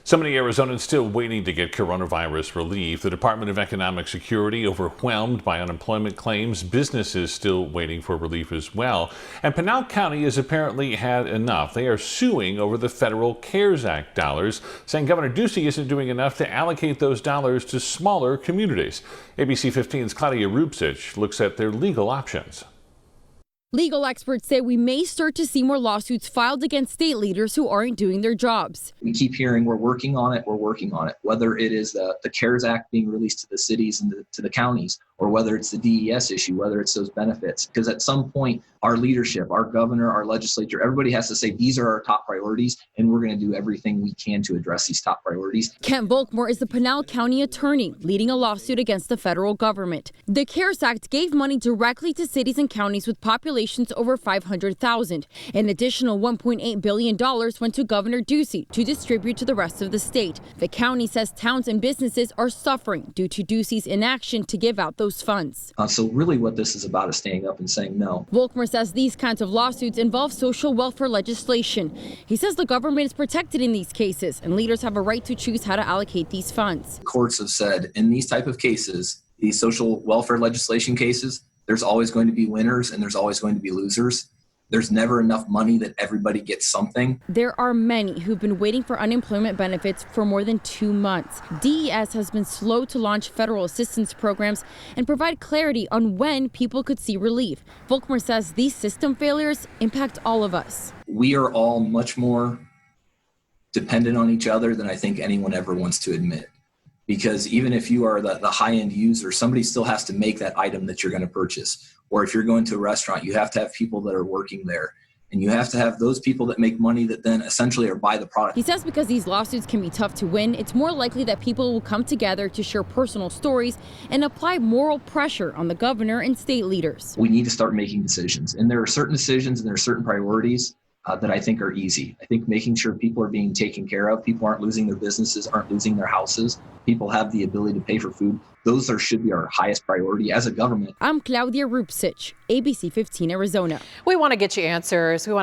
So many Arizonans still waiting to get coronavirus relief. The Department of Economic Security overwhelmed by unemployment claims. Businesses still waiting for relief as well. And Pinal County has apparently had enough. They are suing over the federal CARES Act dollars, saying Governor Ducey isn't doing enough to allocate those dollars to smaller communities. ABC 15's Claudia Rupsich looks at their legal options. Legal experts say we may start to see more lawsuits filed against state leaders who aren't doing their jobs. We keep hearing we're working on it, whether it is the CARES Act being released to the cities and to the counties, or whether it's the DES issue, whether it's those benefits. Because at some point, our leadership, our governor, our legislature, everybody has to say these are our top priorities, and we're going to do everything we can to address these top priorities. Kent Volkmore is the Pinal County attorney leading a lawsuit against the federal government. The CARES Act gave money directly to cities and counties with populations over 500,000. An additional $1.8 billion went to Governor Ducey to distribute to the rest of the state. The county says towns and businesses are suffering due to Ducey's inaction to give out those funds. So really what this is about is standing up and saying no. Volkmore says these kinds of lawsuits involve social welfare legislation. He says the government is protected in these cases and leaders have a right to choose how to allocate these funds. Courts have said in these type of cases, these social welfare legislation cases, there's always going to be winners and there's always going to be losers. There's never enough money that everybody gets something. There are many who've been waiting for unemployment benefits for more than 2 months. DES has been slow to launch federal assistance programs and provide clarity on when people could see relief. Volkmore says these system failures impact all of us. We are all much more dependent on each other than I think anyone ever wants to admit. Because even if you are the high-end user, somebody still has to make that item that you're going to purchase. Or if you're going to a restaurant, you have to have people that are working there. And you have to have those people that make money that then essentially are buy the product. He says because these lawsuits can be tough to win, it's more likely that people will come together to share personal stories and apply moral pressure on the governor and state leaders. We need to start making decisions. And there are certain decisions and there are certain priorities that I think are easy. I think making sure people are being taken care of, people aren't losing their businesses, aren't losing their houses, people have the ability to pay for food. Those should be our highest priority as a government. I'm Claudia Rupsich, ABC 15 Arizona. We want to get you answers. We want to